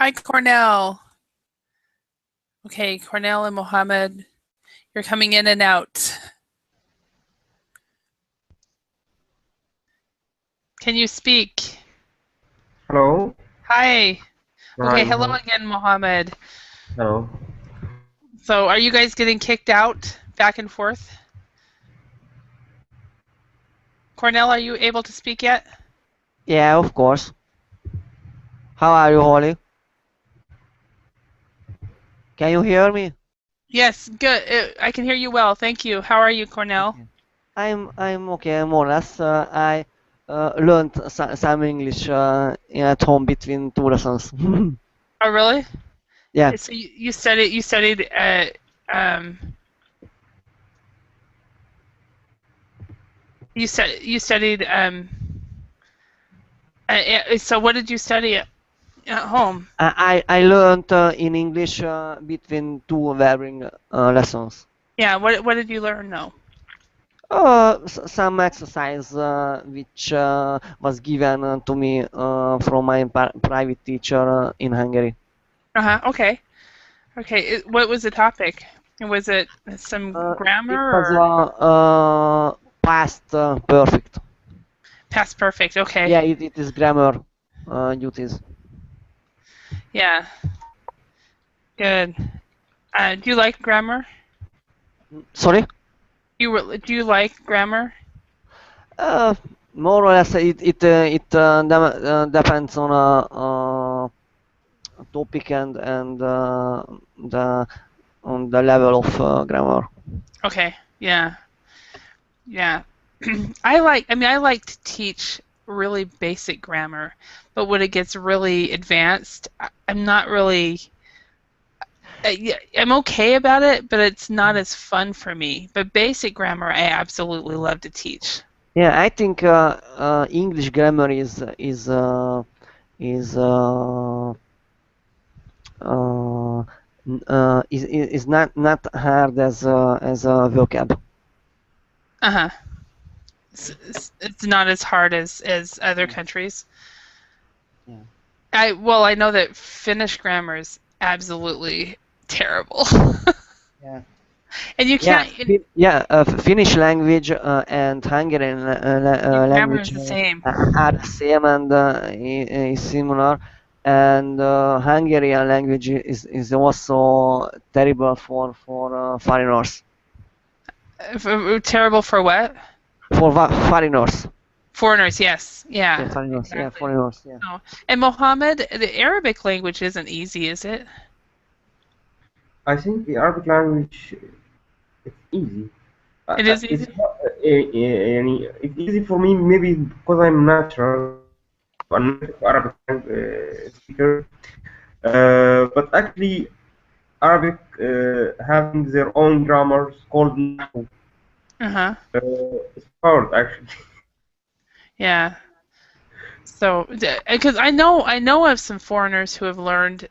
Hi, Cornell. Okay, Cornell and Mohammed, you're coming in and out. Can you speak? Hello. Hi. Hi, Okay, hello Mohammed. again, Mohammed. Hello. So, are you guys getting kicked out back and forth? Cornell, are you able to speak yet? Yeah, of course. How are you, Holly? Can you hear me? Yes, good. I can hear you well. Thank you. How are you, Cornell? Okay. I'm okay, more or less. I learned some English at home between two lessons. Oh, really? Yeah. So um you studied so what did you study at home? I learned in English between two varying lessons. Yeah, what did you learn though? Some exercise which was given to me from my private teacher in Hungary. Uh-huh. Okay. Okay. What was the topic? Was it some It grammar was or past perfect. past perfect? Okay. Yeah, it is grammar duties. Yeah. Good. Do you like grammar? Sorry? Do you like grammar? Uh, More or less, it depends on a topic and the on the level of grammar. Okay. Yeah. Yeah. I like to teach really basic grammar, but when it gets really advanced, I'm not really yeah, I'm okay about it, but it's not as fun for me. But basic grammar, I absolutely love to teach. Yeah, I think English grammar is uh, is not hard as a vocab. Uh-huh. It's not as hard as other Yeah. countries. Yeah. I know that Finnish grammar is absolutely terrible. Yeah. And you Yeah, can't Finnish language and Hungarian your grammar is language the same. are the same and is similar. And Hungarian language is also terrible for foreigners. Terrible for what? For foreigners. Foreigners, yes. Yeah, Yeah, foreigners. Yeah, exactly. foreigners. Yeah. Oh. And Mohammed, the Arabic language isn't easy, is it? I think the Arabic language it's easy. It is It's easy? not, it's easy for me maybe because I'm natural, a native Arabic speaker. But actually, Arabic having their own grammars called Nahu. Uh-huh. It's hard actually. Yeah. So, because I know of some foreigners who have learned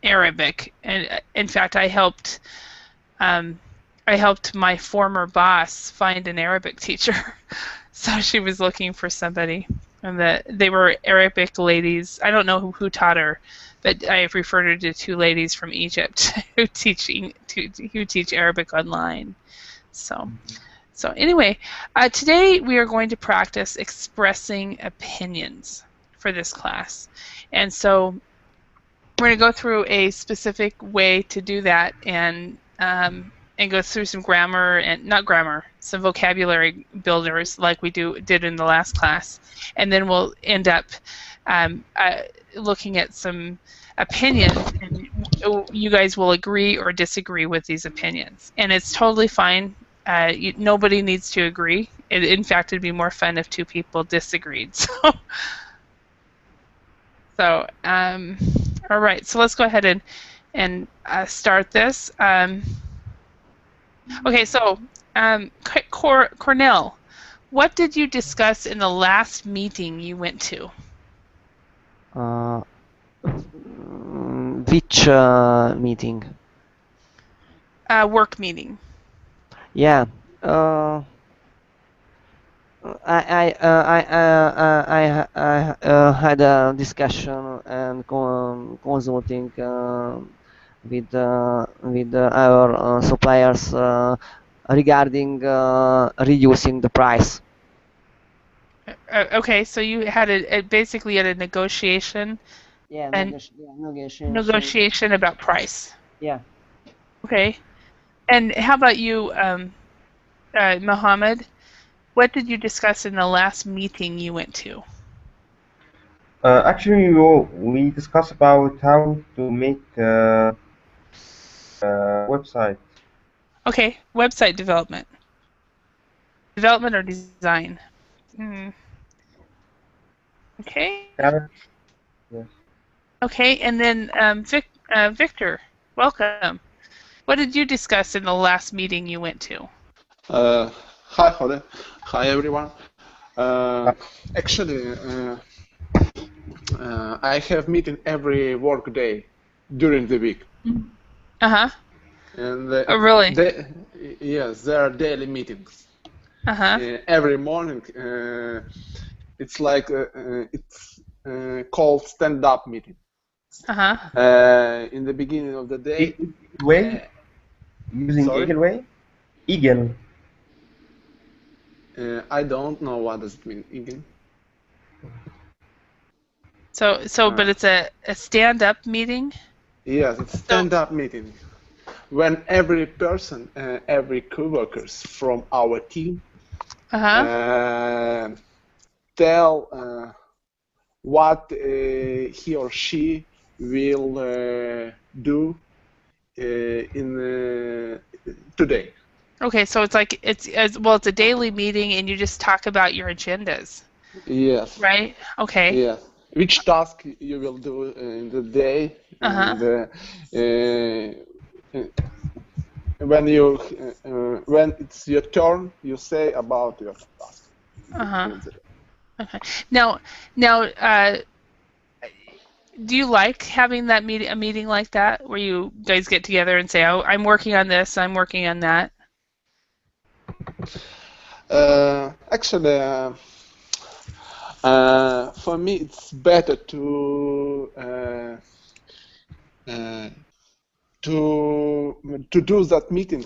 Arabic, and in fact, um, I helped my former boss find an Arabic teacher. So she was looking for somebody, and they were Arabic ladies. I don't know who taught her, but I referred her to two ladies from Egypt who teach Arabic online. So. So anyway, today we are going to practice expressing opinions for this class. And so we're going to go through a specific way to do that and go through some grammar and not grammar, some vocabulary builders like we did in the last class. And then we'll end up looking at some opinions, and you guys will agree or disagree with these opinions. And it's totally fine. Nobody needs to agree. In fact, it'd be more fun if two people disagreed. So, all right. So let's go ahead and start this. Okay. So, Cornell, what did you discuss in the last meeting you went to? Uh, which meeting? Work meeting. Yeah. Uh, I had a discussion and consulting with our suppliers regarding reducing the price. Okay, so you had basically had a negotiation Yeah, and negotiation. negotiation about price. Yeah. Okay. And how about you, Mohammed? What did you discuss in the last meeting you went to? Actually, we discussed about how to make website. Okay, website development. Development or design? Hmm. Okay. Correct? Yes. Okay, and then Victor, welcome. What did you discuss in the last meeting you went to? Hi, Holly. Hi, everyone. Actually, I have meeting every work day during the week, Uh-huh. and Oh, really? yes, there are daily meetings Uh-huh. every morning. It's like it's called stand-up meeting. Uh-huh. In the beginning of the day, Eagle Way? Using sorry, Eagle Way? Eagle. I don't know what does it mean again. But it's a stand-up meeting? Yes, it's So, stand-up meeting. When every person, every co-workers from our team uh-huh. tell what he or she will do in today. Okay, so it's like it's a daily meeting and you just talk about your agendas, Yes, right? Okay. yes. Which task you will do in the day, Uh-huh. and when it's your turn, you say about your task. Uh-huh. Okay. Now, do you like having that a meeting like that where you guys get together and say, "Oh, I'm working on this, I'm working on that." Actually, for me, it's better uh, to do that meeting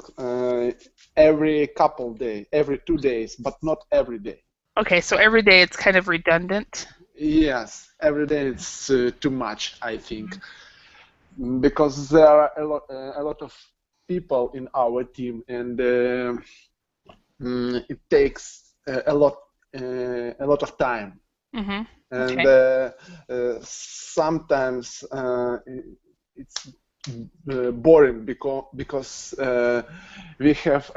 every couple days, every 2 days, but not every day. Okay, so every day it's kind of redundant. Yes, every day it's too much, I think, because there are a lot of people in our team, and it takes a lot of time. Mm-hmm. And Okay. sometimes it's boring because we have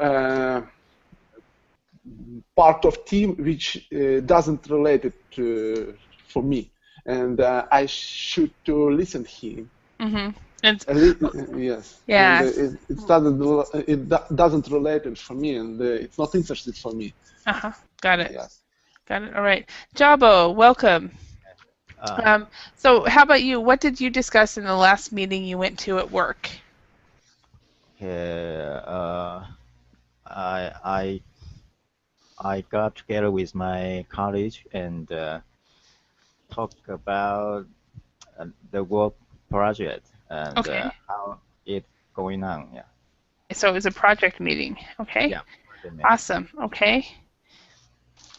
part of team which doesn't relate it for me, and I should to listen him. Mm-hmm. And Yes, and yeah. it doesn't relate it for me, and it's not interested for me. Uh-huh. Got it. Yes. Got it. All right. Jabo, welcome. So how about you? What did you discuss in the last meeting you went to at work? Okay, I I got together with my college and talk about the work project and Okay. how it going on. Yeah, So it was a project meeting. Okay. yeah, project meeting. Awesome. Okay.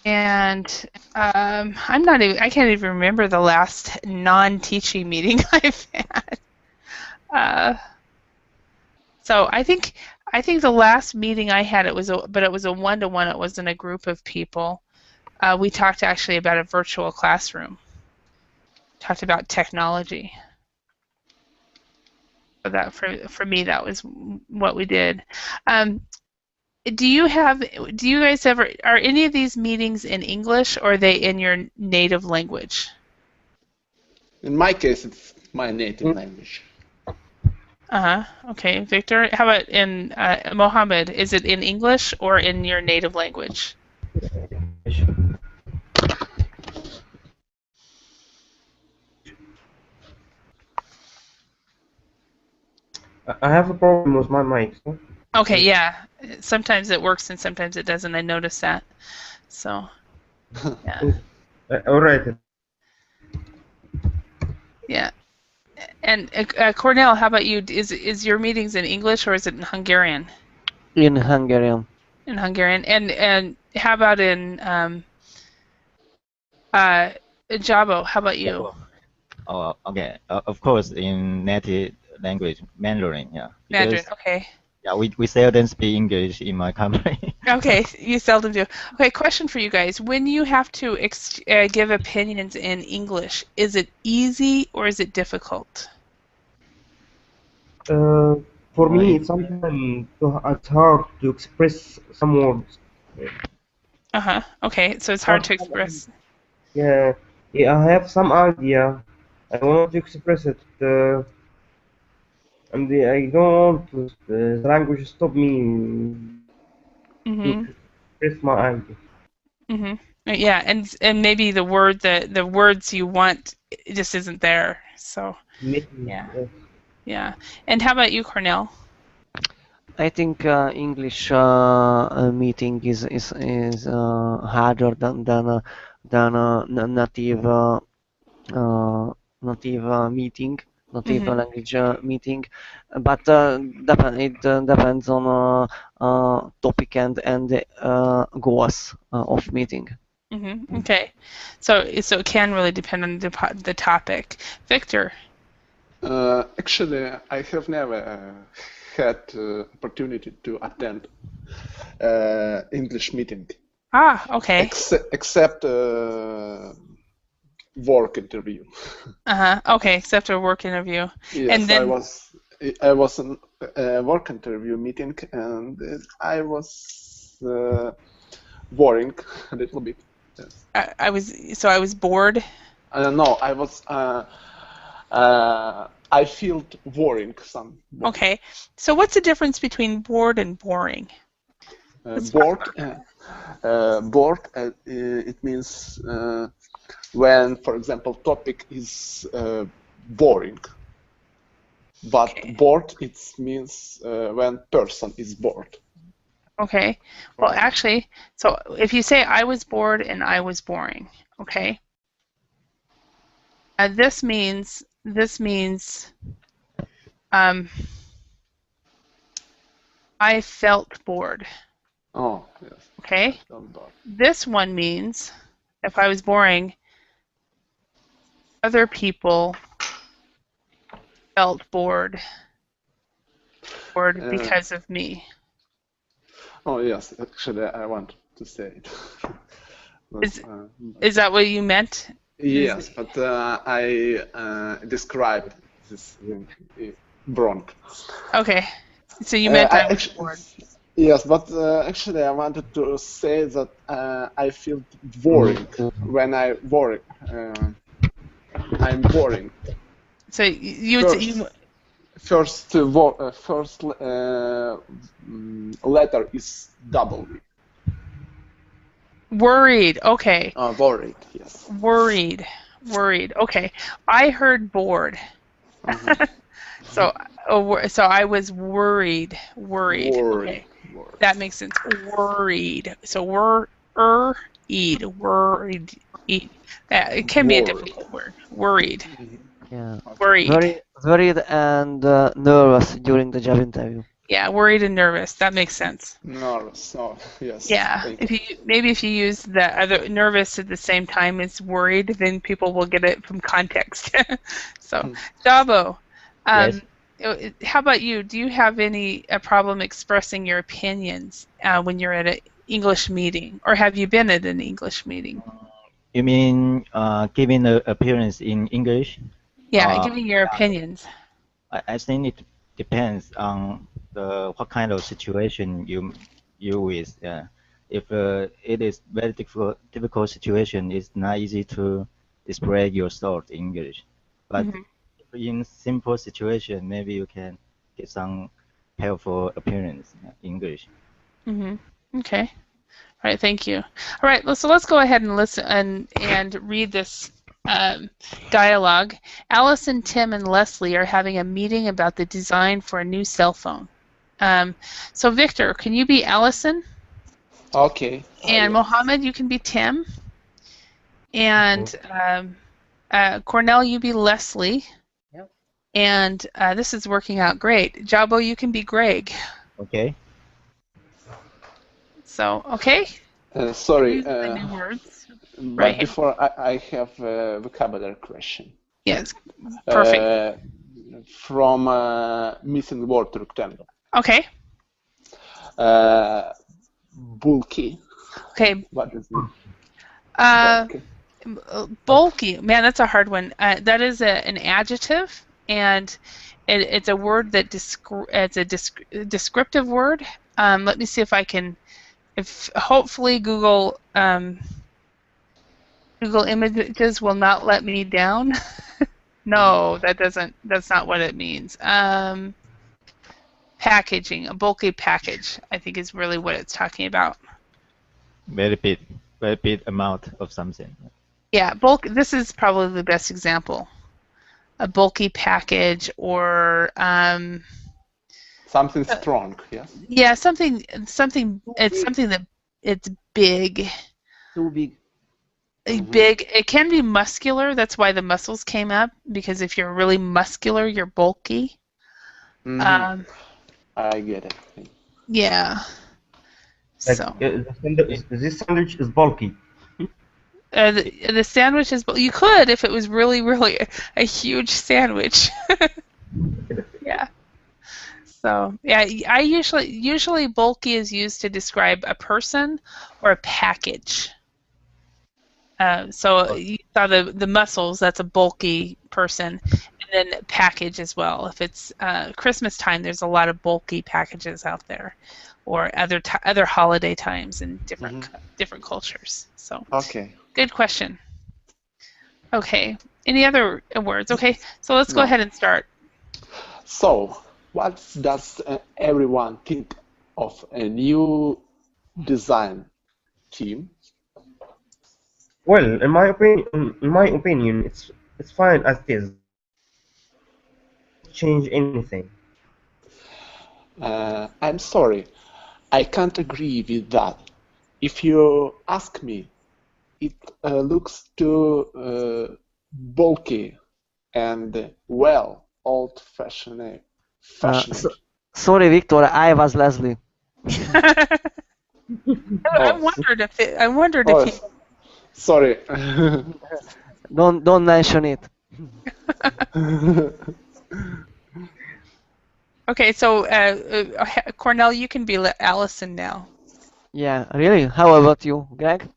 And I'm not even, I can't even remember the last non-teaching meeting I've had. Uh, so I think the last meeting I had but it was a one-to-one. It wasn't a group of people. We talked actually about a virtual classroom. Talked about technology. So that for me that was what we did. Um, do you guys ever are any of these meetings in English or are they in your native language? In my case, it's my native language. Uh-huh. Okay, Victor, how about in Mohammed? Is it in English or in your native language? I have a problem with my mic. So Okay, yeah. Sometimes it works and sometimes it doesn't. I noticed that. So. Yeah. All right. Yeah. And Cornell, how about you? Is your meetings in English or is it in Hungarian? In Hungarian. In Hungarian. And how about in Jabo? How about you? Oh, okay. Of course, in native language, Mandarin, yeah. Mandarin. Because Okay. yeah, we seldom speak English in my company. Okay, you seldom do. Okay, question for you guys. When you have to give opinions in English, is it easy or is it difficult? Uh, for Uh, me, it, it's sometimes it's hard to express some words. Uh-huh. Okay, so it's hard Have to some, express. yeah, yeah, I have some idea. I want to express it, and I don't want to, the language stop me to Mm-hmm. express my idea. Mm-hmm. Yeah, and maybe the words you want just isn't there. So, Maybe, yeah. yes. Yeah. And how about you, Cornell? I think English meeting is harder than uh, native meeting, native Mm-hmm. language meeting, but it depends on topic and goals of meeting. Mm-hmm. Okay. So it can really depend on the topic. Victor. Actually, I have never had opportunity to attend English meeting, Ah, okay. except work interview. Uh-huh. Okay, except a work interview. And Yes, then I was in a work interview meeting, and I was worrying a little bit. Yes. I was bored. No, I felt worrying some. Okay. So what's the difference between bored and boring? Let's talk Bored, about that. bored. It means when, for example, topic is boring. But Okay. bored, it means when person is bored. Okay. Well, actually, so if you say I was bored and I was boring, okay? This means um, I felt bored. Oh, yes. Okay. I felt bored. This one means if I was boring, other people felt bored Uh, because of me. oh, yes. Actually, I want to say it. But, Is is that what you meant? yes, but I described this bronch. Okay. So you meant I was Actually, bored. yes, but actually, I wanted to say that I feel boring when I'm boring. So you would say First, first letter is W. worried. Okay. Worried. Yes. Worried. Okay. I heard bored. Uh-huh. So so I was worried. Worried. Okay. That makes sense. Worried. So worried. It can be a Worried. difficult word. Worried. Yeah, Worried. worried and nervous during the job interview. Yeah, worried and nervous. That makes sense. Nervous. Oh, yes. Yeah. Thank you. If you use the other nervous at the same time as worried, then people will get it from context. So, Davo, yes. how about you? Do you have any problem expressing your opinions when you're at an English meeting, or have you been at an English meeting? You mean giving an appearance in English? Yeah, Uh, giving your opinions. I think it depends on the what kind of situation you with. Yeah. If it is very difficult situation, it's not easy to display your thought in English. But Hmm. in simple situation, maybe you can get some helpful appearance in English. Hmm. Okay. All right. Thank you. All right. So let's go ahead and listen and read this dialogue. Allison, Tim, and Leslie are having a meeting about the design for a new cell phone. So Victor, can you be Allison? Okay. And Yes. Mohammed, you can be Tim. And Cornell, you be Leslie. Yep. And this is working out great. Jabo, you can be Greg. Okay. So, okay? Sorry, Use the new words. but Right. before I have a vocabulary question. Yes, perfect. From missing word rectangle. Okay. Bulky. Okay. What is it? Bulky. Bulky. Bulky. Man, that's a hard one. That is an adjective, and it's a word that it's a descriptive word. Let me see if I can. If hopefully Google Images will not let me down. No, that's not what it means. Packaging, a bulky package, I think is really what it's talking about. Very big amount of something. Yeah, bulk. This is probably the best example. A bulky package, or something strong. Yes. yeah, something. It's something that it's big. Too big. Big. It can be muscular. That's why the muscles came up, because if you're really muscular, you're bulky. I get it. Yeah. Like, So this sandwich is bulky. the sandwich is. You could if it was really, really a huge sandwich. Yeah. So yeah, I usually bulky is used to describe a person or a package. So you saw the muscles, that's a bulky person, and then package as well. If it's Christmas time, there's a lot of bulky packages out there, or other holiday times in different cultures. So okay, good question. Okay, any other words? Okay, so let's go ahead and start. So, what does everyone think of a new design team? Well, in my opinion, it's fine as it is. Change anything. I'm sorry, I can't agree with that. If you ask me, it looks too bulky and old-fashioned. Sorry, Victor, I was Leslie. I wondered if he... Sorry. Don't mention it. Okay, so Cornell, you can be Allison now. Yeah, really? How about you, Greg?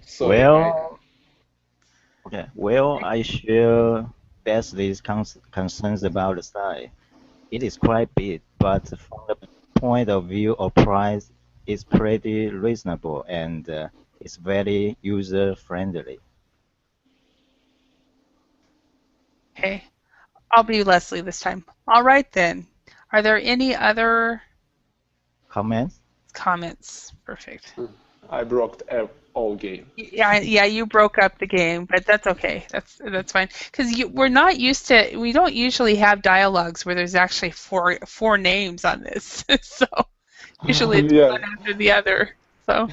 Sorry, I share Leslie's concerns about the style. It is quite big, but from the point of view of price, it's pretty reasonable and it's very user-friendly. Okay, I'll be Leslie this time. All right then. Are there any other Comments? Perfect. I broke all game. Yeah, you broke up the game, but that's okay. That's fine, because we're not used to. We don't usually have dialogues where there's actually four names on this. So usually it's one after the other. So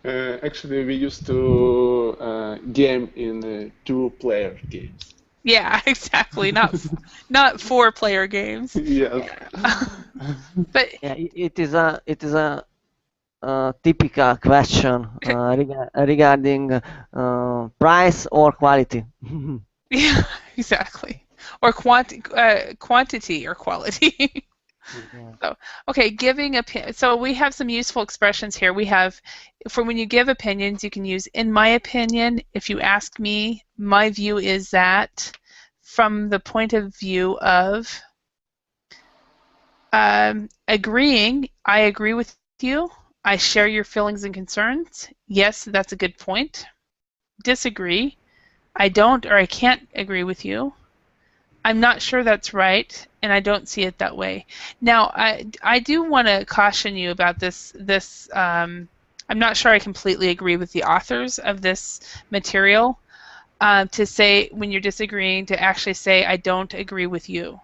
actually, we used to game in two-player games. Yeah, exactly. Not 4-player games. Yes. But yeah, it is a typical question regarding price or quality. Yeah, exactly. Or quantity or quality. So, okay, giving opinion. So we have some useful expressions here. We have, for when you give opinions, you can use "in my opinion." If you ask me, my view is that, from the point of view of agreeing. I agree with you. I share your feelings and concerns. Yes, that's a good point. Disagree. I don't or I can't agree with you. I'm not sure that's right, and I don't see it that way. Now, I do want to caution you about this. I'm not sure I completely agree with the authors of this material. To say when you're disagreeing, to actually say I don't agree with you.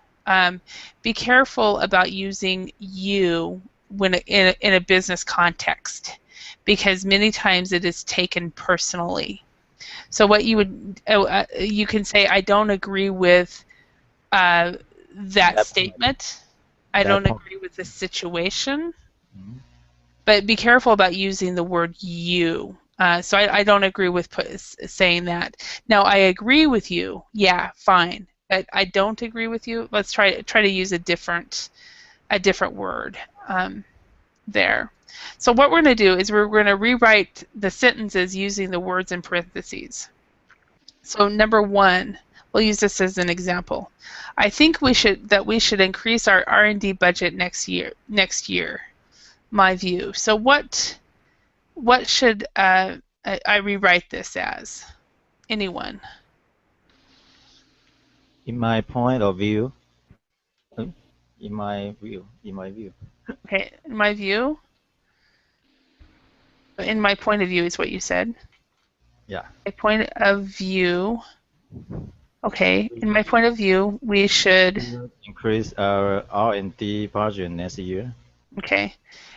Be careful about using you when in a business context, because many times it is taken personally. So what you would you can say, I don't agree with that That statement. I that don't point. agree with the situation. Mhm. But be careful about using the word you. So I don't agree with saying that. Now I agree with you. Yeah, fine. But I don't agree with you. Let's try to use a different word there. So what we're going to do is we're going to rewrite the sentences using the words in parentheses. So number one, we'll use this as an example. I think we should increase our R&D budget next year. My view. So what should I rewrite this as? Anyone? In my point of view, uh, in my view. Okay, in my view. In my point of view is what you said. Yeah. My point of view. Okay, in my point of view, we should. Increase our R&D budget next year. Okay,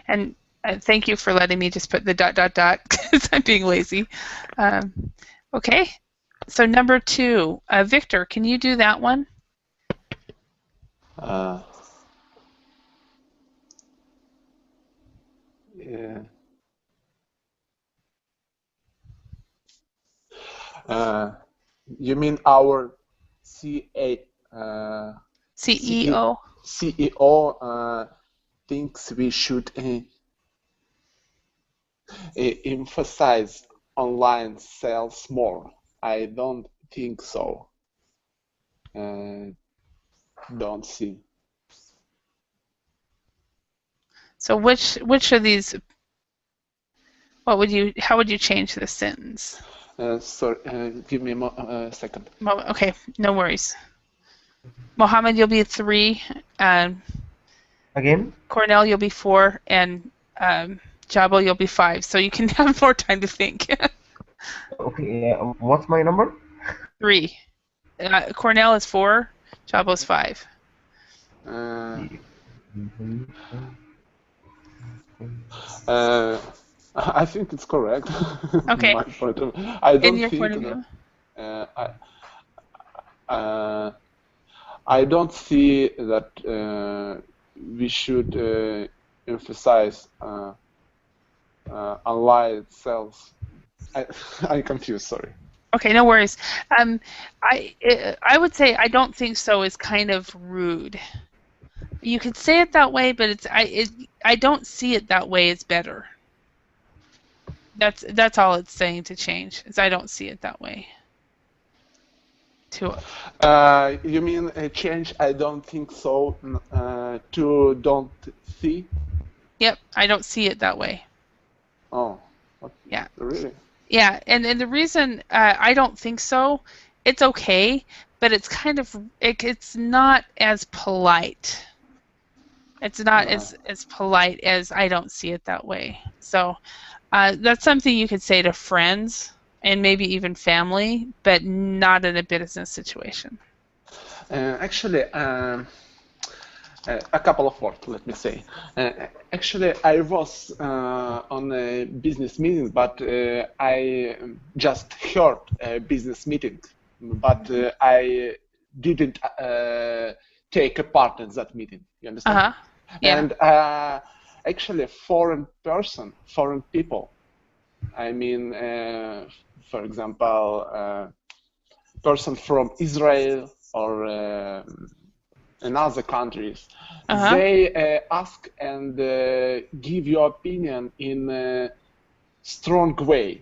and thank you for letting me just put the ... because I'm being lazy. Okay, so number two, Victor, can you do that one? Yeah. You mean our CA, CEO. CEO thinks we should emphasize online sales more? I don't think so. Don't see. So which of these? How would you change the sentence? Sorry, give me a second. Okay, no worries. Mohammed, you'll be 3. Again? Cornell, you'll be 4, and Jabo, you'll be 5. So you can have more time to think. Okay, what's my number? 3. Cornell is 4. Jabo's 5. I think it's correct. Okay. My point of, I don't In your think point of view. I don't see that we should emphasize online sales. I'm confused. Sorry. Okay, no worries. I would say I don't think so is kind of rude. You could say it that way, but I don't see it that way as better. That's all it's saying to change. Is I don't see it that way. You mean a change? I don't think so. To don't see. Yep, I don't see it that way. Oh. Okay. Yeah. Really? Yeah, and the reason I don't think so, it's okay, but it's kind of it's not as polite. It's not as polite as I don't see it that way. So that's something you could say to friends and maybe even family, but not in a business situation. Actually, a couple of words, let me say. Actually, I was on a business meeting, but I just heard a business meeting, but I didn't take a part in that meeting. You understand? Uh-huh. Yeah. And actually, foreign people, I mean, for example, person from Israel or in other countries, they ask and give your opinion in a strong way.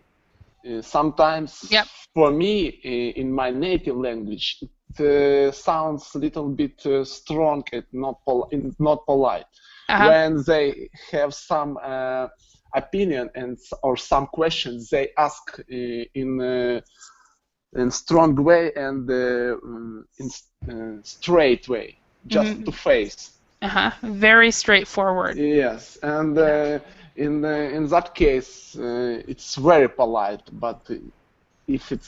Sometimes, for me, in my native language, it sounds a little bit strong and not polite. When they have some opinion or some questions, they ask in strong way and in straight way. Just to face. Very straightforward. Yes, and in that case, it's very polite. But if it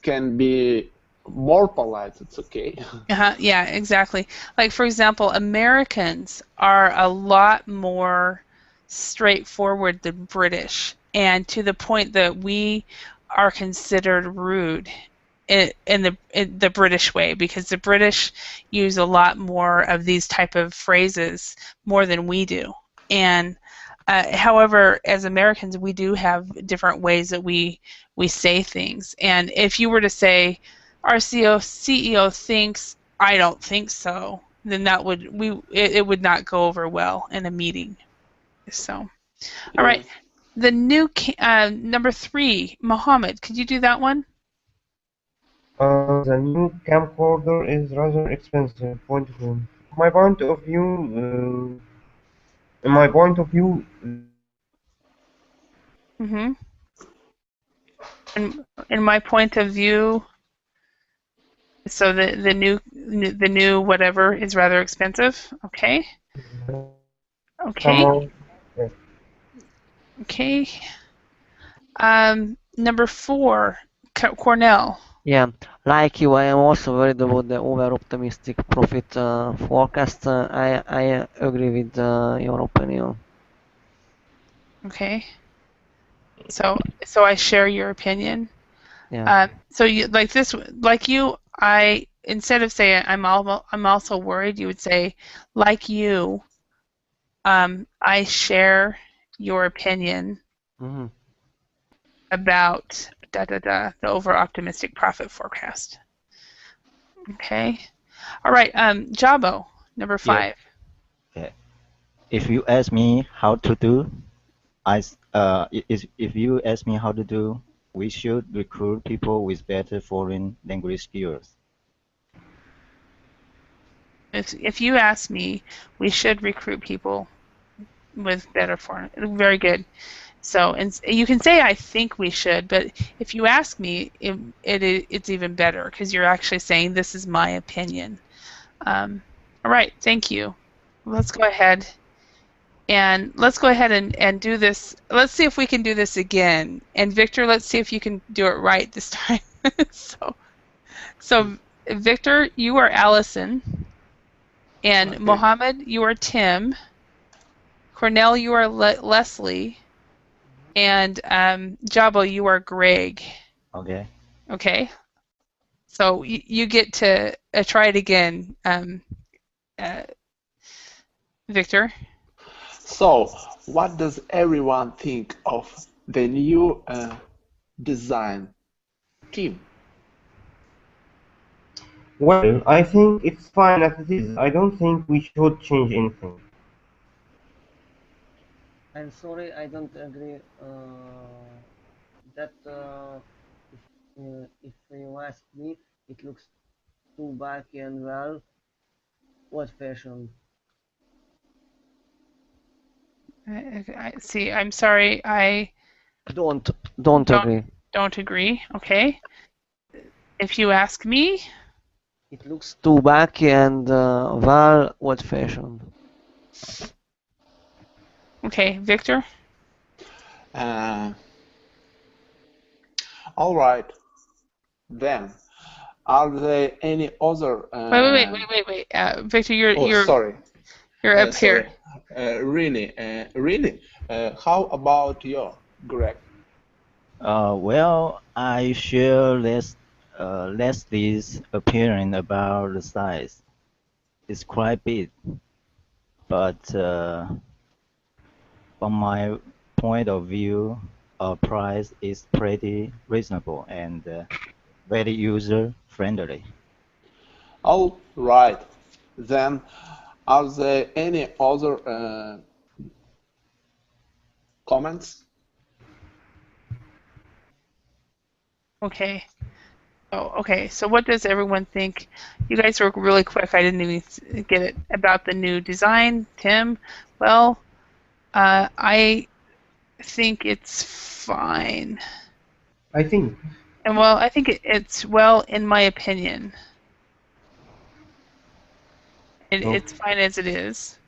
can be more polite, it's okay. Yeah, exactly. Like for example, Americans are a lot more straightforward than British. and to the point that we are considered rude in the British way, because the British use a lot more of these type of phrases more than we do. And however, as Americans, we do have different ways that we say things. And if you were to say, our CEO thinks, I don't think so, then that would it would not go over well in a meeting. So, all right, the new number 3, Mohammed, could you do that one? The new camcorder is rather expensive. Point of view. My point of view, in my point of view, Mm-hmm. In my point of view, so the new whatever is rather expensive. Okay. Okay. somehow, Okay. Number 4, Cornell. Yeah, like you, I am also worried about the over-optimistic profit forecast. I agree with your opinion. Okay. So I share your opinion. Yeah. So you like you, I instead of saying I'm also worried, you would say, like you, I share your opinion Mm-hmm. about the over optimistic profit forecast. Okay. All right. Jabo, number 5. Yeah. If you ask me how to do, if you ask me how to do, we should recruit people with better foreign language skills. If you ask me, we should recruit people with better foreign. Very good. So, and you can say I think we should, but if you ask me, it's even better because you're actually saying this is my opinion. All right, thank you. Let's go ahead and do this. Let's see if we can do this again. And Victor, let's see if you can do it right this time. so Victor, you are Allison, and Okay. Mohammed, you are Tim. Cornell, you are Leslie. And Jabo, you are Greg. Okay. Okay. So you get to try it again, Victor. So, what does everyone think of the new design, Tim? well, I think it's fine as it is. I don't think we should change anything. I'm sorry, I don't agree that if you ask me, it looks too bulky and well old-fashioned. I see. I'm sorry. I Don't don't agree. don't agree. Okay. If you ask me, It looks too bulky and well old-fashioned. okay, Victor. Uh, all right. Then, are there any other? Wait. Victor, you're Oh, sorry. you're up Sorry. here. Really? How about you, Greg? Well, I share Leslie's opinion about the size. It's quite big, but from my point of view, price is pretty reasonable and very user friendly. All right. Then, are there any other comments? Okay. Oh, okay. So what does everyone think? You guys were really quick. I didn't even get it about the new design. Tim, well, I think it's fine. I think. And well, I think it's well, in my opinion. It's fine as it is.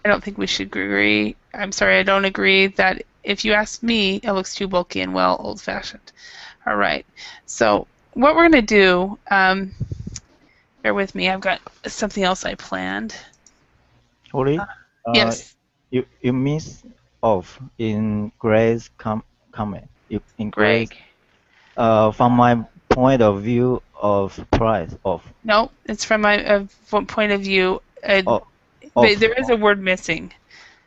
I don't think we should agree. I'm sorry, I don't agree that if you ask me, it looks too bulky and well old-fashioned. All right. So what we're going to do, bear with me, I've got something else I planned. Sorry? Yes. You miss off in Gray's comment. In Gray's, Greg. from my point of view of price of No, it's from my point of view. of But there of, is a word missing.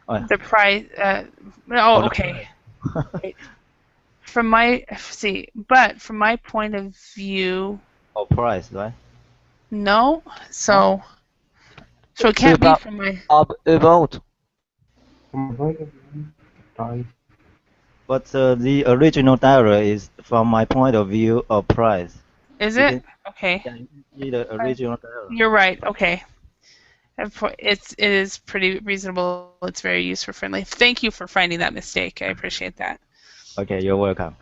uh, The price. of Oh, the okay. price. Wait. From my see, but from my point of view, Of price, right? no. No? So it can't be About, from my. about. From my point of view, price. But the original dialect is from my point of view of price. Is You it? can, Okay. yeah, you can see the original dialect. You're right. Okay. It is pretty reasonable. It's very user friendly. Thank you for finding that mistake. I appreciate that. Okay, you're welcome.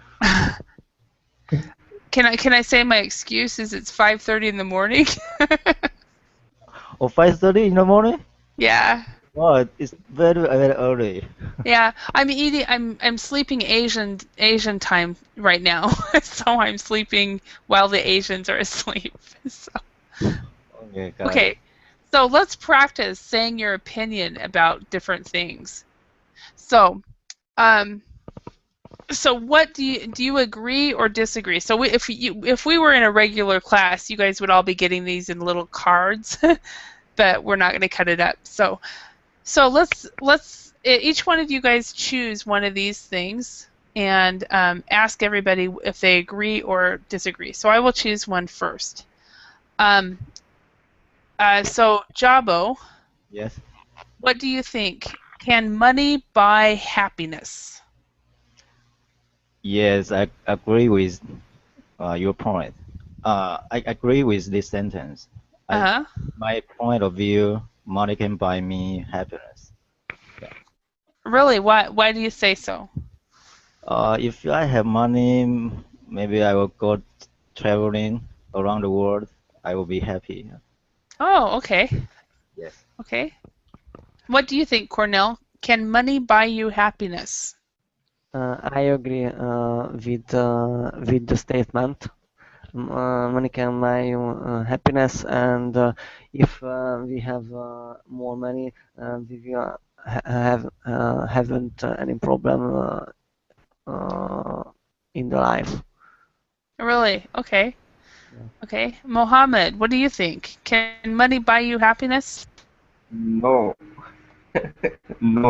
Can I say my excuse is it's 5:30 in the morning? Oh, 5:30 in the morning? Yeah. Oh, it's very, very early. Yeah, I'm sleeping Asian time right now. So I'm sleeping while the Asians are asleep. So, Okay, got it. okay. So let's practice saying your opinion about different things. So, um so what do you agree or disagree? So if we were in a regular class, you guys would all be getting these in little cards, but we're not going to cut it up. So let's each one of you guys choose one of these things and ask everybody if they agree or disagree. So I will choose one first. So Jabo, Yes. what do you think? Can money buy happiness? Yes, I agree with your point. I agree with this sentence. I, Uh-huh. my point of view, money can buy me happiness. Yeah. Really? Why do you say so? If I have money, maybe I will go traveling around the world. I will be happy. Oh, okay. Yes. Okay. What do you think, Cornell? Can money buy you happiness? I agree with the statement. Money can buy you happiness, and if we have more money, we will haven't any problem in the life. Really? Okay. Yeah. Okay. Mohammed, what do you think? Can money buy you happiness? No,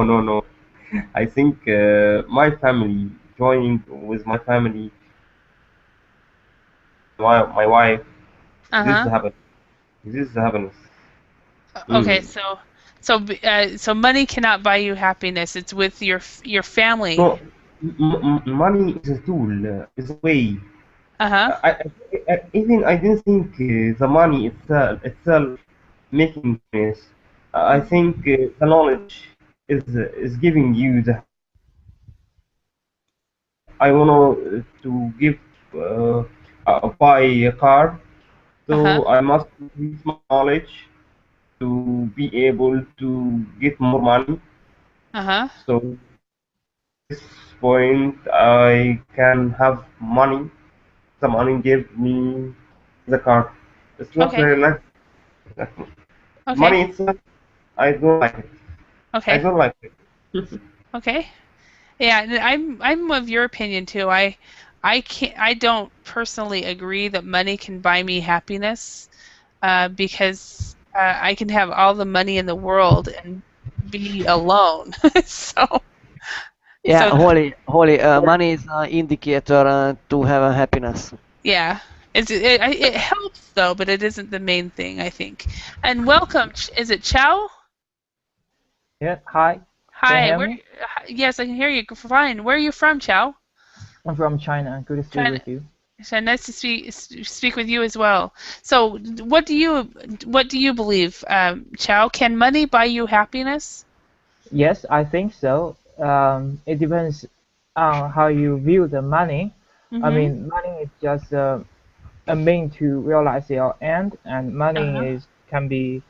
no. I think my family, joining with my family, my wife, this is Uh-huh. happiness. This is happiness. Okay, Mm. so money cannot buy you happiness. It's with your family. No, money is a tool, is a way. Uh-huh. Even I didn't think the money itself making happiness. I think the knowledge is giving you the. I want to give buy a car, Uh-huh. so I must increase my knowledge to be able to get more money. Uh-huh. So this point, I can have money. The money give me the car. It's not Okay. very nice. Okay. Money itself, I don't like it. I Okay. don't like it. Okay. Yeah, and I'm of your opinion too. I don't personally agree that money can buy me happiness, because I can have all the money in the world and be alone. So Yeah, so Holly, money is an indicator to have a happiness. yeah, it helps though, but it isn't the main thing, I think. And welcome, is it Chow? Yeah, hi. Can you Hi, hear me? yes, I can hear you fine. Where are you from, Chow? I'm from China. Good to speak China. with you. So nice to speak with you as well. So, what do you believe, Chow? Can money buy you happiness? Yes, I think so. It depends on how you view the money. I Mm-hmm. mean, money is just a mean to realize your end, and money Uh-huh. is can be,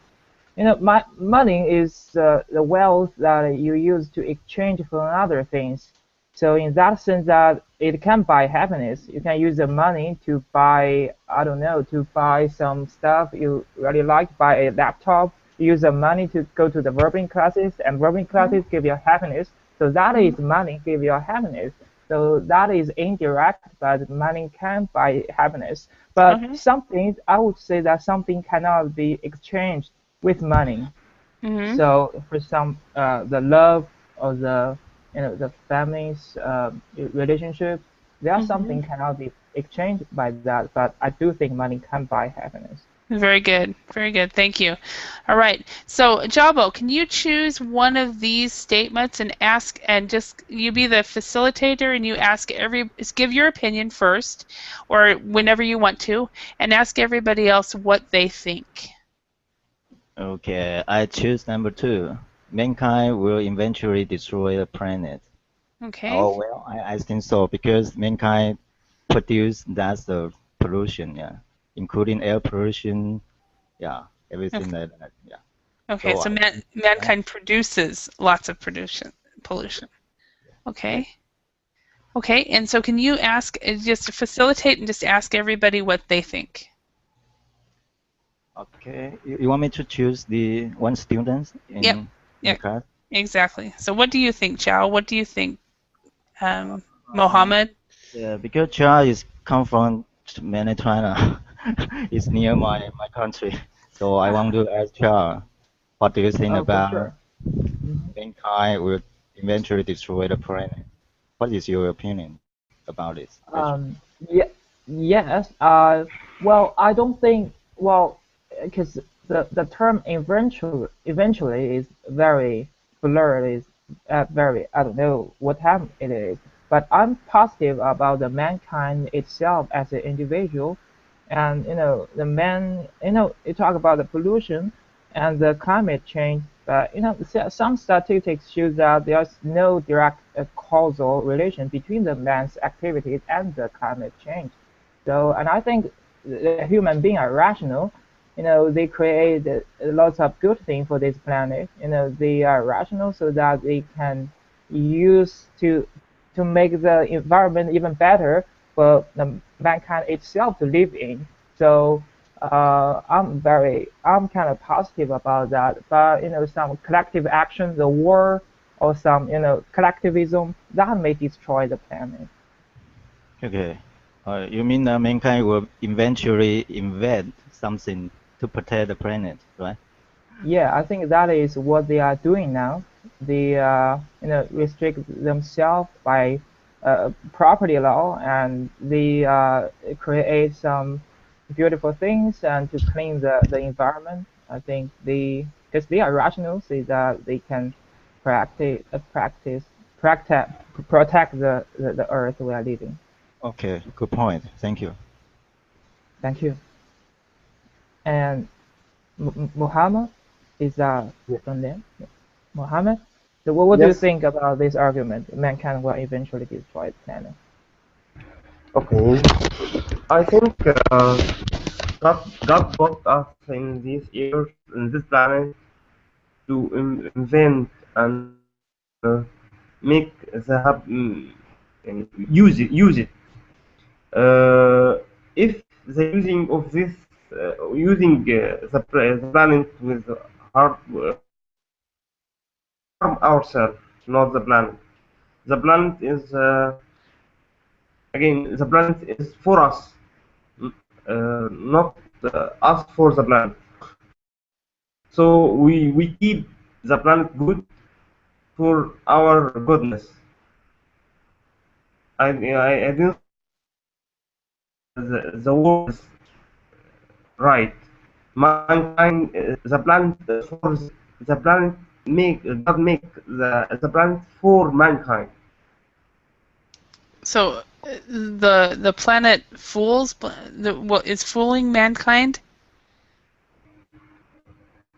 money is the wealth that you use to exchange for other things. So in that sense that it can buy happiness. You can use the money to buy, I don't know, to buy some stuff you really like, buy a laptop. Use the money to go to the verbing classes, and verbing classes give you happiness. So that is money give you happiness. So that is indirect, but money can buy happiness. But Okay. something, I would say that something cannot be exchanged with money. Mhm. So for some, the love or the family's relationship, there are Mhm. something cannot be exchanged by that. But I do think money can buy happiness. Very good. Very good. Thank you. All right. So, Jabo, can you choose one of these statements and ask, and just you be the facilitator and you ask give your opinion first, or whenever you want to, and ask everybody else what they think. Okay, I choose number 2. Mankind will eventually destroy the planet. Okay. Oh, well, I think so because mankind produce that's the pollution, yeah, including air pollution, yeah, everything like that, yeah. Okay. So So I think that, mankind produces lots of pollution. yes. Okay. Okay. And so, can you ask, just facilitate and just ask everybody what they think? Okay, you want me to choose the one student Yep. in the Yep. class? Exactly. So, what do you think, Chow? What do you think, Uh, um, Mohammed? yeah, because China is come from mainland China. It's near my country. So I want to ask China, what do you think Oh, for about sure. Mhm. mankind will eventually destroy the planet? What is your opinion about this question? Um, yeah, yes. Well, I don't think. Well, because the term eventually is very blurred. Is very, I don't know what time it is. But I'm positive about the mankind itself as an individual, and the man. You talk about the pollution and the climate change. But some statistics show that there's no direct causal relation between the man's activities and the climate change. So, and I think the human beings are rational. They create lots of good things for this planet. They are rational so that they can use to make the environment even better for the mankind itself to live in. So I'm kind of positive about that. But some collective action, the war, or some collectivism that may destroy the planet. Okay. You mean mankind will eventually invent something to protect the planet, right? Yeah, I think that is what they are doing now. They restrict themselves by property law, and they create some beautiful things and to clean the environment. I think because they are rational, so that they can practice protect the earth we are living. Okay, good point. Thank you. Thank you. And Muhammad is Yes. from there. Mohammed? So what do you Yes. think about this argument? Mankind will eventually destroy the planet. Okay. I think God put us in this earth, in this planet, to invent and make and use it. If the using of this using the planet with harm harm ourselves, not the planet. The planet is again the planet is for us, not us for the planet. So we keep the planet good for our goodness. I didn't the word is right. Mankind, the planet for the planet make God make the planet for mankind. So, the planet what is fooling mankind?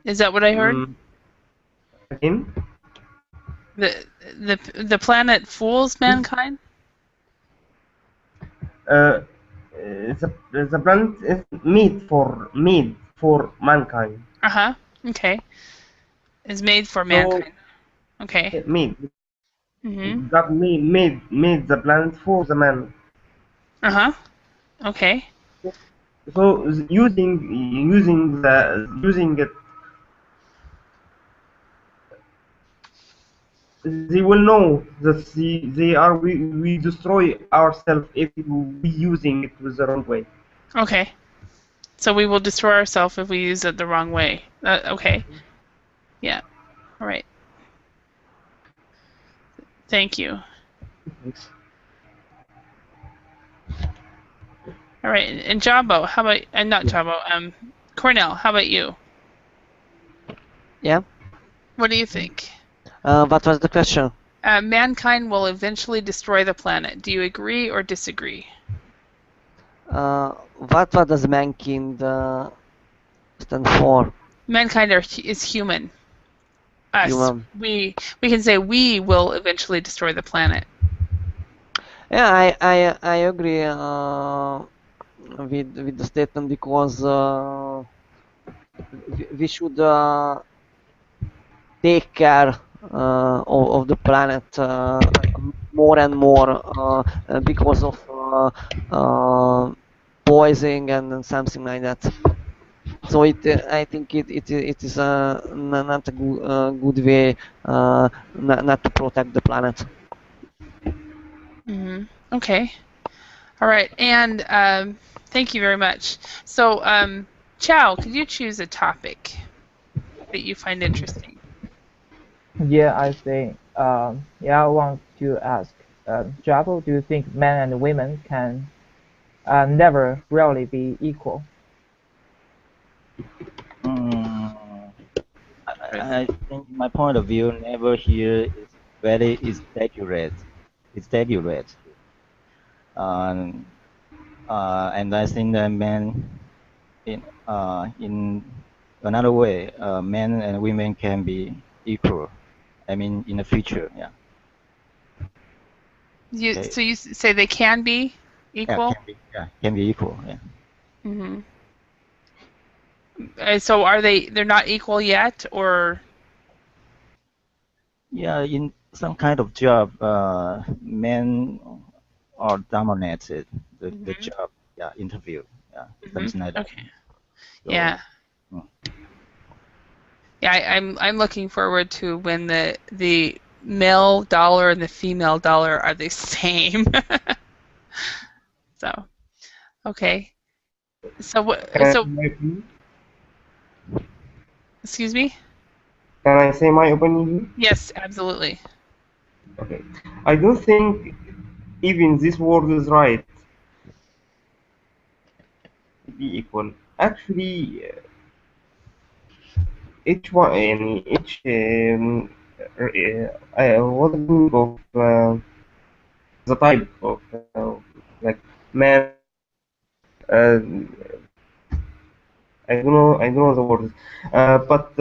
Is that what I heard? Mm, again, The the planet fools mankind? uh, the planet is made for mankind. Uh-huh. Okay. Is made for So mankind. Okay. made Mhm. God made the planet for the man. Uh-huh. Okay. So using it they will know that we destroy ourselves if we using it with the wrong way. Okay. So we will destroy ourselves if we use it the wrong way. Okay. Yeah. All right. Thank you. All right. And Jabo, how about, and not Jabo, Cornell, how about you? Yeah. What do you think? What was the question? Mankind will eventually destroy the planet. Do you agree or disagree? What does mankind stand for? Mankind is human. Us. Human. We can say we will eventually destroy the planet. Yeah, I agree with the statement because we should take care of the planet more and more because of poisoning and something like that. So I think it is not a good way not to protect the planet. Okay. All right. And thank you very much. So, Chow, could you choose a topic that you find interesting? Yeah, I think. Yeah, I want to ask, Jabo, do you think men and women can never really be equal? Mm, I think my point of view never here is very exaggerate. Exaggerate. Um, and I think that men in another way, men and women can be equal. I mean, in the future, yeah. Okay. So you say they can be Yeah, equal? can be equal. Yeah. Mm-hmm. So are they? They're not equal yet, or? Yeah, in some kind of job, men are dominated the Mm-hmm. job, yeah, interview, yeah, Mm-hmm. something like that. Okay. So, Yeah. mm, Yeah. I'm looking forward to when the male dollar and the female dollar are the same. So okay. So what? Can I So say my opinion? excuse me. Can I say my opinion? Yes, absolutely. Okay. I don't think even this word is right to be equal. Actually, each one, each what the meaning of the type of like man. Uh, I don't know the words, but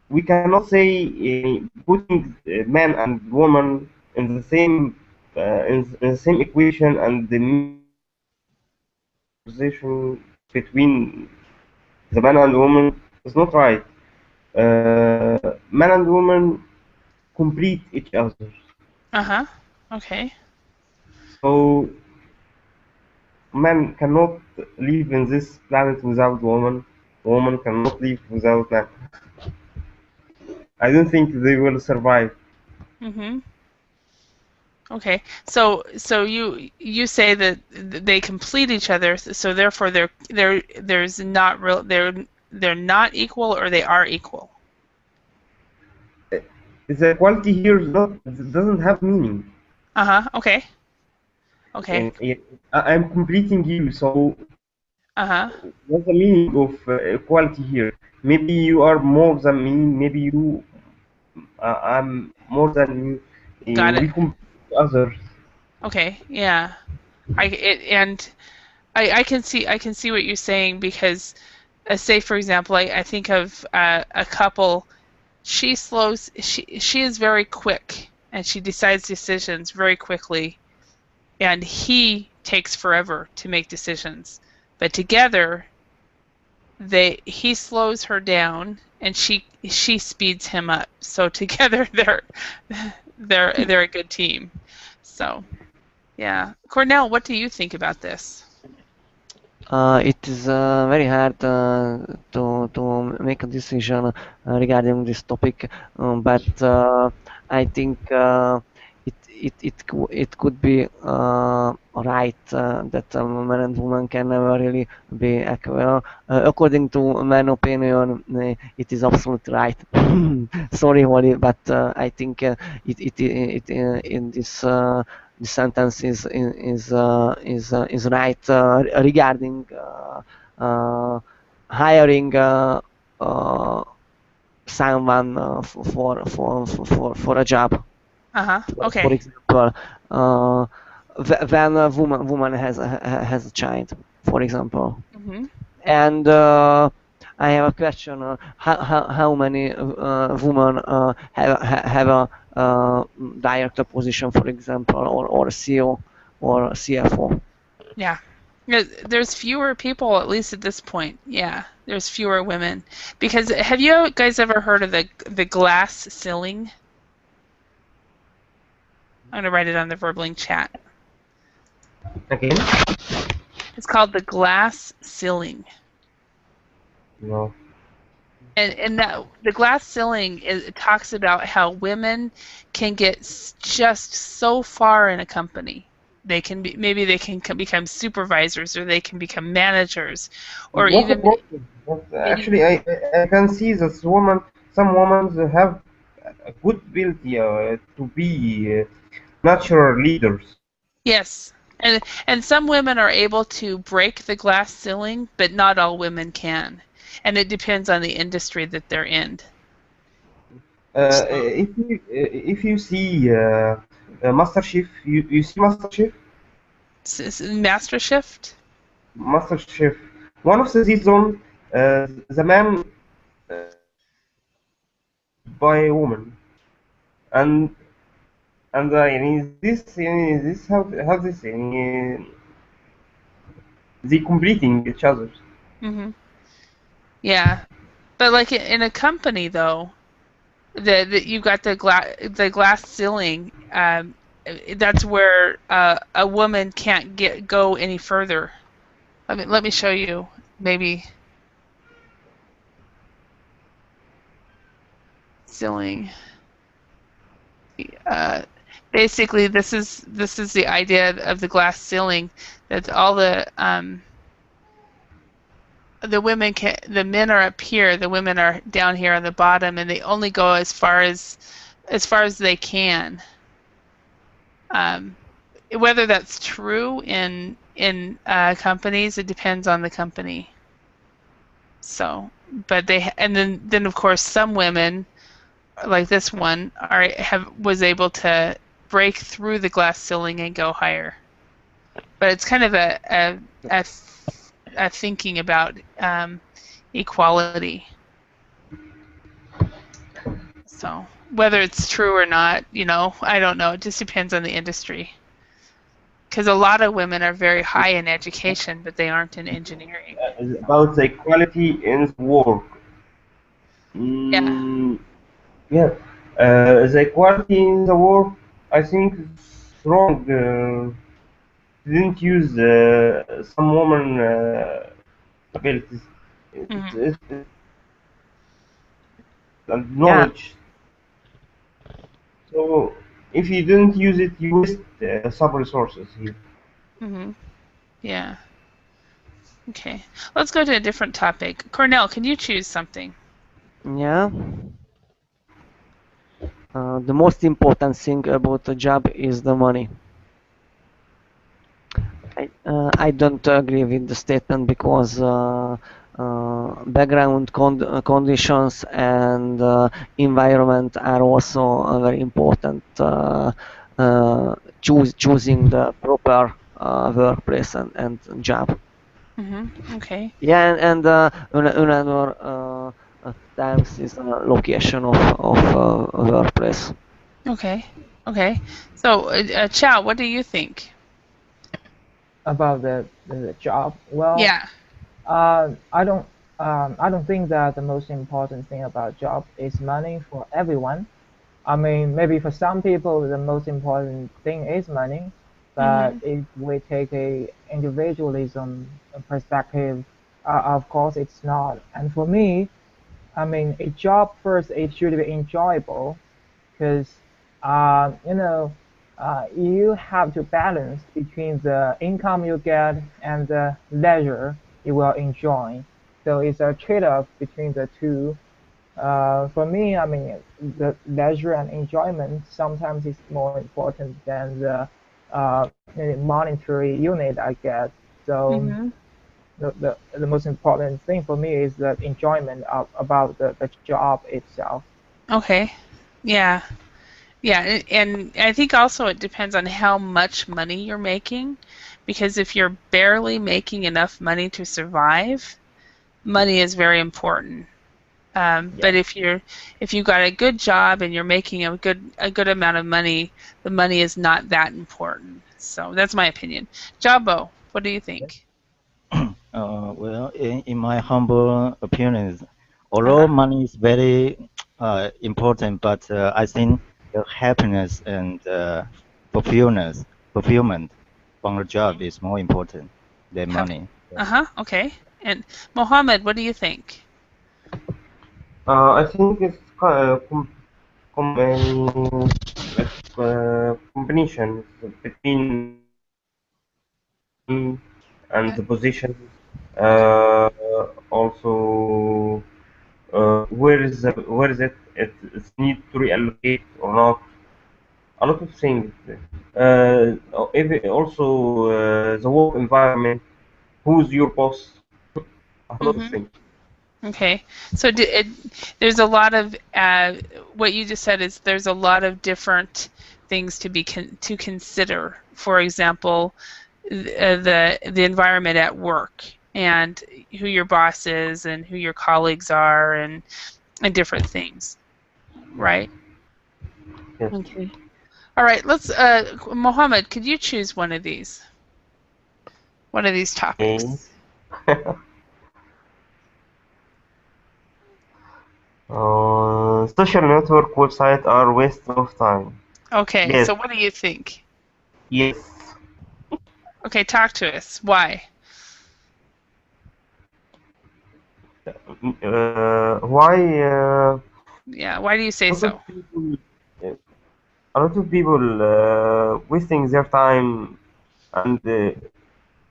we cannot say putting man and woman in the same in the same equation and the position between the man and woman is not right. Man and woman complete each other. Uh-huh. Okay. So man cannot live in this planet without woman. Woman cannot live without man. I don't think they will survive. Mm-hmm. Okay. So you say that they complete each other, so therefore there's not real they're not equal or they are equal. The equality here is not doesn't have meaning. Uh-huh. Okay. Okay. And I'm completing you. So Uh-huh. what's the meaning of equality here? Maybe you are more than me. Maybe I'm more than you. Got it. We complete others. Okay. Yeah. And I can see what you're saying because say for example I think of a couple. She is very quick and she decides decisions very quickly, and he takes forever to make decisions, but together he slows her down and she speeds him up, so together they're a good team. So yeah, Cornell, what do you think about this? It is very hard to make a decision regarding this topic, but I think it could be right that man and woman can never really be equal. According to my opinion, it is absolutely right. Sorry, Holly, but I think in this sentence is right regarding hiring uh, someone for a job. For Okay. example, uh, when a woman has a child, for example, Hmm. and I have a question: how many women have a director position, for example, or CEO or CFO? Yeah. There's fewer people, at least at this point. Yeah, there's fewer women. Because have you guys ever heard of the glass ceiling? I'm gonna write it on the Verbling chat. Again? It's called the glass ceiling. No. And that the glass ceiling it talks about how women can get just so far in a company. They can be maybe they can become supervisors or they can become managers or Not a even problem. But maybe actually, I can see that some women have a good ability to be natural leaders. yes. And some women are able to break the glass ceiling, but not all women can. And it depends on the industry that they're in. So, If you see Master Chief, you see Master Chief? Master Shift? Master Chief. One of the season, the man by a woman, and this how this they completing each other. Hmm. Yeah. But like in a company though, the you got the glass ceiling. That's where a woman can't go any further. Let me show you maybe ceiling. Uh, Basically, this is the idea of the glass ceiling that all the women can the men are up here, the women are down here on the bottom, and they only go as far as they can. Um, Whether that's true in companies, it depends on the company. So, but then of course some women like this one was able to break through the glass ceiling and go higher. But it's kind of a, a thinking about equality. So whether it's true or not, I don't know. It just depends on the industry. Because a lot of women are very high in education, but they aren't in engineering. About the equality in the work. Yeah. Mm, yeah, the equality in the work, I think it's wrong. Didn't use some woman abilities. Hmm. It's and Yeah, knowledge. So if you didn't use it, you waste some resources here. Hmm. Yeah. Okay. Let's go to a different topic. Cornell, can you choose something? yeah. The most important thing about a job is the money. I don't agree with the statement because background conditions and environment are also very important. Choosing the proper workplace and job. Hmm. Okay. Yeah, and another times is location of workplace. Okay. Okay. So, Chow, what do you think? About the job. Well, Yeah. I don't think that the most important thing about job is money for everyone. I mean, maybe for some people the most important thing is money, But if we take a individualism perspective, of course it's not. And for me, I mean, a job first, it should be enjoyable because you know you have to balance between the income you get and the leisure you will enjoy. So it's a trade-off between the two. For me, I mean, the leisure and enjoyment sometimes is more important than the monetary unit I get. So Mm-hmm. the most important thing for me is the enjoyment about the job itself. Okay. Yeah. Yeah, and I think also it depends on how much money you're making, because if you're barely making enough money to survive, money is very important. Yeah. But if you got a good job and you're making a good amount of money, the money is not that important. So that's my opinion. Jabo, what do you think? Well, in my humble opinion, although Uh-huh. money is very important, but I think the happiness and fulfillment from the job is more important than Have, money. Yeah. uh-huh. Okay. And Mohammed, what do you think? I think it's combinations between money and the position. Uh, Also, where is it? It's need to reallocate or not? A lot of things. Also, the work environment. Who's your boss? A lot of Mm-hmm. things. Okay. So there's a lot of what you just said is there's a lot of different things to consider. For example, the environment at work and who your boss is and who your colleagues are and different things, right? Yes. Okay. All right. Let's Mohammed, could you choose one of these Okay. topics? Social network websites are waste of time. Okay. Yes. So what do you think? Yes. Okay, talk to us. Why? Why? Yeah, why do you say A lot of so? people, a lot of people wasting their time and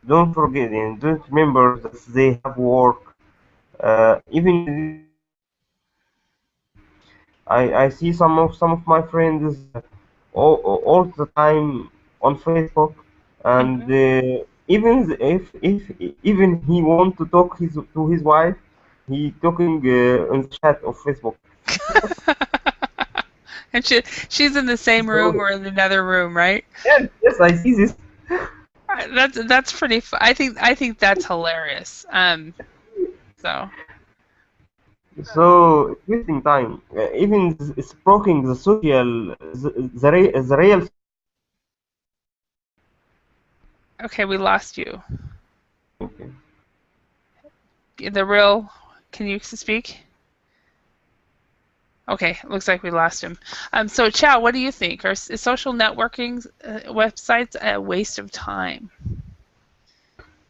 don't forget and don't remember that they have work. Even I see some of my friends all the time on Facebook, and Mhm. if even he want to talk to his wife, he talking in the chat of Facebook. And she's in the same room So or in another room, right? yes, yes, I see this. That's pretty. I think that's hilarious. So So it's wasting time. Even it's broken the social, the real. okay, we lost you. Okay. The real. Can you speak? Okay, looks like we lost him. So Chow, what do you think? Is social networking websites a waste of time?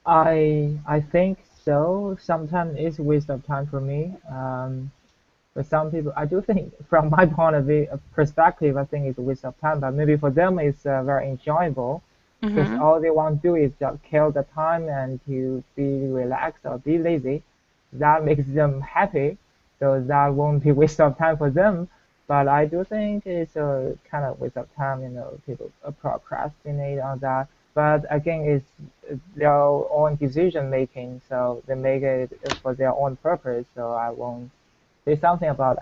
I think so. Sometimes it's a waste of time for me. But some people, I do think, from my point of view, perspective, I think it's a waste of time. But maybe for them, it's very enjoyable because Mm-hmm. all they want to do is just kill the time and to be relaxed or be lazy. That makes them happy, so that won't be waste of time for them. But I do think it's a kind of waste of time. People procrastinate on that. But again, it's their own decision making, so they make it for their own purpose. So I won't say something about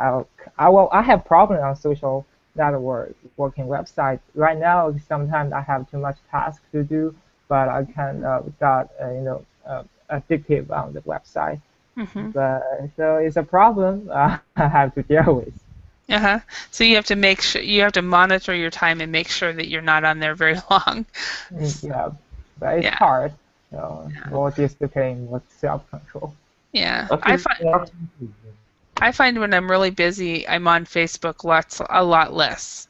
I have problem on social network working websites right now. Sometimes I have too much task to do, but I can got addictive on the website. Mm-hmm. But so it's a problem I have to deal with. Uh-huh. So you have to make sure you have to monitor your time and make sure that you're not on there very long. So, Yeah, but it's yeah. hard. So more discipline, more self control. Yeah. I Actually, find there are I find when I'm really busy, I'm on Facebook a lot less.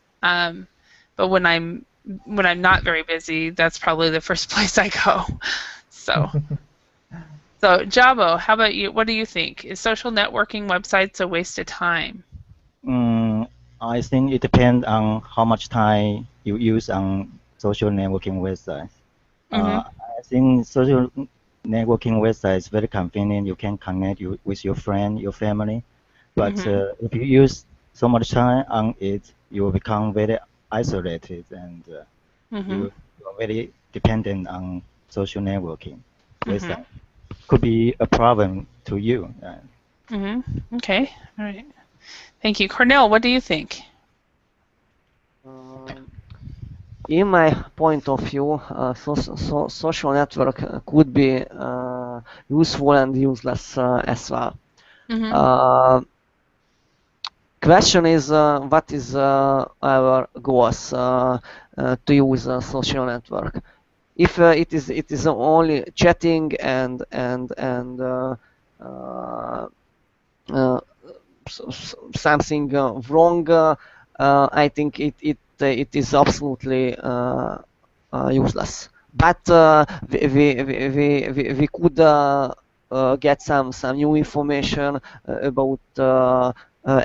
But when I'm when I'm not very busy, that's probably the first place I go. So, Jabo, how about you? What do you think? Is social networking websites a waste of time? I think it depends on how much time you use on social networking websites. Mm-hmm. I think social networking website is very convenient. You can connect with your friend, your family. But Mm-hmm. if you use so much time on it, you will become very isolated and Mm-hmm. you are very dependent on social networking Mm-hmm. website. Could be a problem to you. Mm-hmm. Okay. All right. Thank you. Cornell, what do you think? In my point of view, social network could be useful and useless as well. Mm-hmm. Question is, what is our goals to use a social network? If it is only chatting and uh, something wrong, I think it is absolutely useless. But we could get some new information about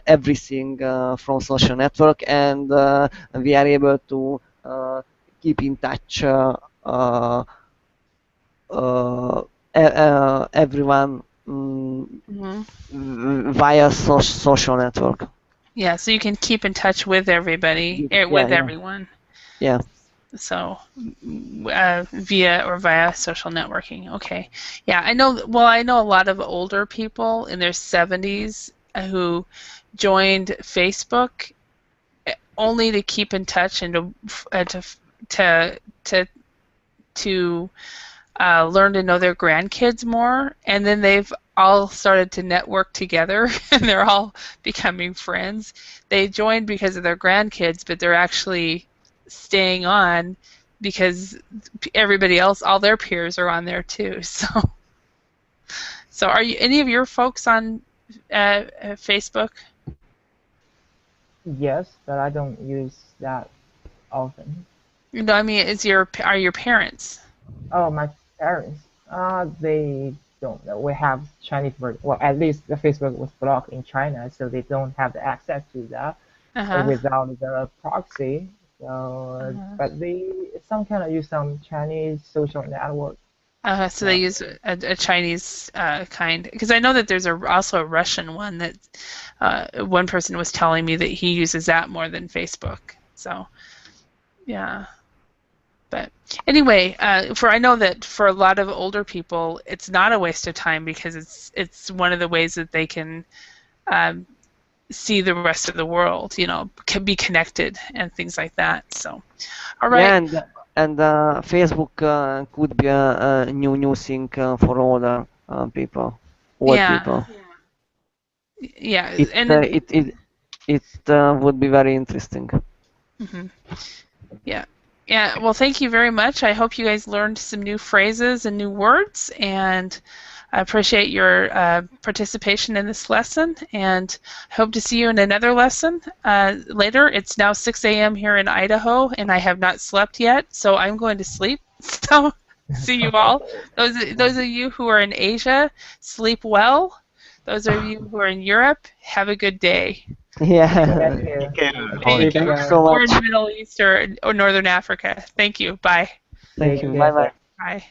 everything from social network, and we are able to keep in touch uh, everyone via social network. Yeah, so you can keep in touch with everybody, Yeah, with yeah, everyone. yeah. So via or via social networking. Okay. Yeah, I know. Well, I know a lot of older people in their 70s who joined Facebook only to keep in touch and to to to learn to know their grandkids more, and then they've all started to network together and they're all becoming friends. They joined because of their grandkids, but they're actually staying on because everybody else, all their peers are on there too. So are you any of your folks on Facebook? Yes, but I don't use that often. No, I mean, are your parents? Oh, my parents. They don't know. We have Chinese version. Well, at least the Facebook was blocked in China, so they don't have the access to that Uh-huh. without the proxy. So, Uh-huh. but they some kind of use some Chinese social network. So they So, use a Chinese kind, because I know that there's also a Russian one that one person was telling me that he uses that more than Facebook. So yeah, but anyway, for I know that for a lot of older people, it's not a waste of time because it's one of the ways that they can um, see the rest of the world, can be connected and things like that. So, all right, Yeah, and Facebook could be a new thing for older people, old yeah, people. yeah, It and uh, it it it would be very interesting. mhm. Yeah. Yeah. Well, thank you very much. I hope you guys learned some new phrases and new words, and I appreciate your participation in this lesson, and hope to see you in another lesson later. It's now 6 a.m. here in Idaho, and I have not slept yet, so I'm going to sleep. So see you all. Those of you who are in Asia, sleep well. Those of you who are in Europe, have a good day. Yeah, thank you. Take care. Thank Take thank you. you care. so Or in much. the Middle East or Northern Africa. Thank you. Bye. Thank Take you. Bye care. bye. Bye.